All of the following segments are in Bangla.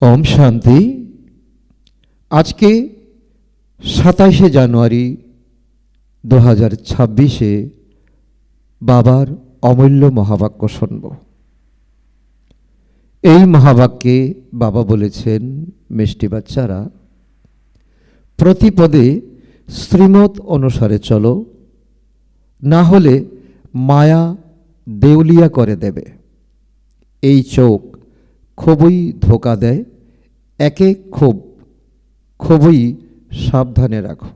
ওম শান্তি। আজকে 27শে জানুয়ারি 2026-এ বাবার অমূল্য মহাবাক্য শুনব। এই মহাবাক্যে বাবা বলেছেন, মিষ্টি বাচ্চারা, প্রতি পদে শ্রীমত অনুসারে চলো, না হলে মায়া দেউলিয়া করে দেবে। এই চোখ খুবই ধোকা দেয়, একে খুবই সাবধানে রাখো।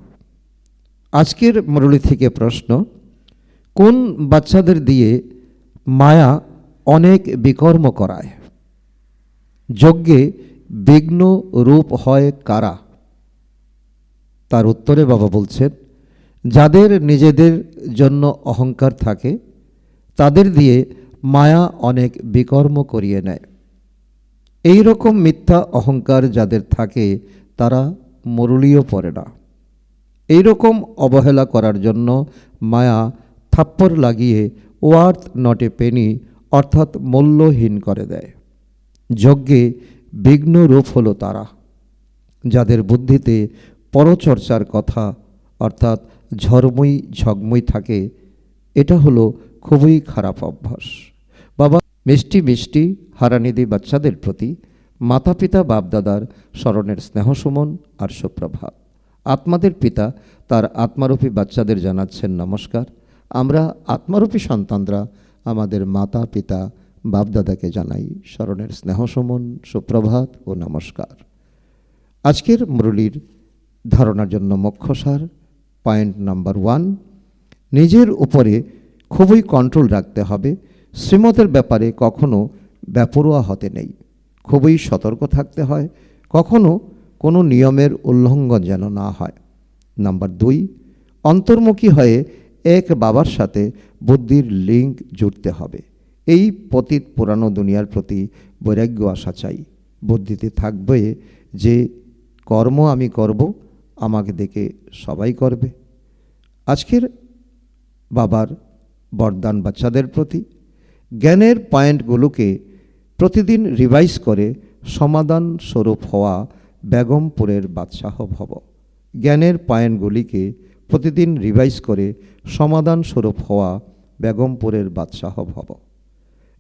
আজকের মুরলি থেকে প্রশ্ন, কোন বাচ্চাদের দিয়ে মায়া অনেক বিকর্ম করায়? যজ্ঞে বিঘ্ন রূপ হয় কারা? তার উত্তরে বাবা বলছেন, যাদের নিজেদের জন্য অহংকার থাকে তাদের দিয়ে মায়া অনেক বিকর্ম করিয়ে নেয়। এই রকম মিথ্যা অহংকার যাদের থাকে তারা মুরলিও পড়ে না। এই রকম অবহেলা করার জন্য মায়া থাপ্পড় লাগিয়ে ওয়ার্থ নট এ পেনি অর্থাৎ মূল্যহীন করে দেয়। যজ্ঞে বিঘ্ন রূপ হলো তারা, যাদের বুদ্ধিতে পরচর্চার কথা অর্থাৎ ঝগমুই থাকে। এটা হলো খুবই খারাপ অভ্যাস। বাবা মিষ্টি মিষ্টি হারানিধি বাচ্চাদের প্রতি মাতা পিতা বাপদাদার স্মরণের স্নেহসুমন আর সুপ্রভাত। আত্মাদের পিতা তার আত্মারূপী বাচ্চাদের জানাচ্ছেন নমস্কার। আমরা আত্মারূপী সন্তানরা আমাদের মাতা পিতা বাপদাদাকে জানাই স্মরণের স্নেহসুমন, সুপ্রভাত ও নমস্কার। আজকের মুরলির ধারণার জন্য মুখ্যসার পয়েন্ট নাম্বার 1, নিজের উপরে খুবই কন্ট্রোল রাখতে হবে। শ্রীমতের ব্যাপারে কখনো বেপরোয়া হতে নেই, খুবই সতর্ক থাকতে হয়, কখনো কোনো নিয়মের উল্লঙ্ঘন যেন না হয়। নাম্বার 2, অন্তর্মুখী হয়ে এক বাবার সাথে বুদ্ধির লিঙ্ক জুড়তে হবে। এই পতিত পুরানো দুনিয়ার প্রতি বৈরাগ্য আসা চাই। বুদ্ধিতে থাকবে যে কর্ম আমি করব, আমাকে দেখে সবাই করবে। আজকের বাবার বরদান বাচ্চাদের প্রতি, জ্ঞানের পয়েন্টগুলোকে প্রতিদিন রিভাইজ করে সমাধান স্বরূপ হওয়া বেগমপুরের বাদশাহ ভব। জ্ঞানের পয়েন্টগুলিকে প্রতিদিন রিভাইজ করে সমাধান স্বরূপ হওয়া বেগমপুরের বাদশাহ ভব।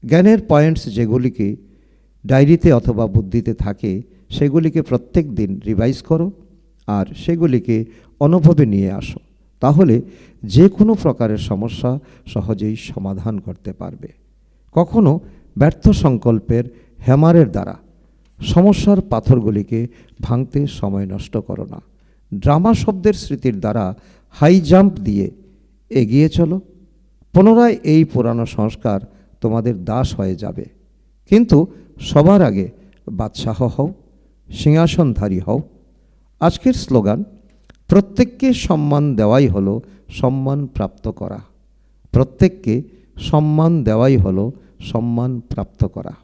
জ্ঞানের পয়েন্টস যেগুলিকে ডায়েরিতে অথবা বুদ্ধিতে থাকে সেগুলিকে প্রত্যেক দিন রিভাইজ করো আর সেগুলিকে অনুভবে নিয়ে আসো। তাহলে যে কোনো প্রকারের সমস্যা সহজেই সমাধান করতে পারবে। কখনো ব্যর্থ সংকল্পের হ্যামারের দ্বারা সমস্যার পাথরগুলিকে ভাঙতে সময় নষ্ট করো না। ড্রামা শব্দের স্মৃতির দ্বারা হাই জাম্প দিয়ে এগিয়ে চলো। পুনরায় এই পুরানো সংস্কার তোমাদের দাস হয়ে যাবে। কিন্তু সবার আগে বাদশাহ হও, সিংহাসনধারী হও। আজকের স্লোগান, প্রত্যেককে সম্মান দেওয়াই হলো সম্মান প্রাপ্ত করা। প্রত্যেককে সম্মান দেওয়াই হলো সম্মান প্রাপ্ত করা।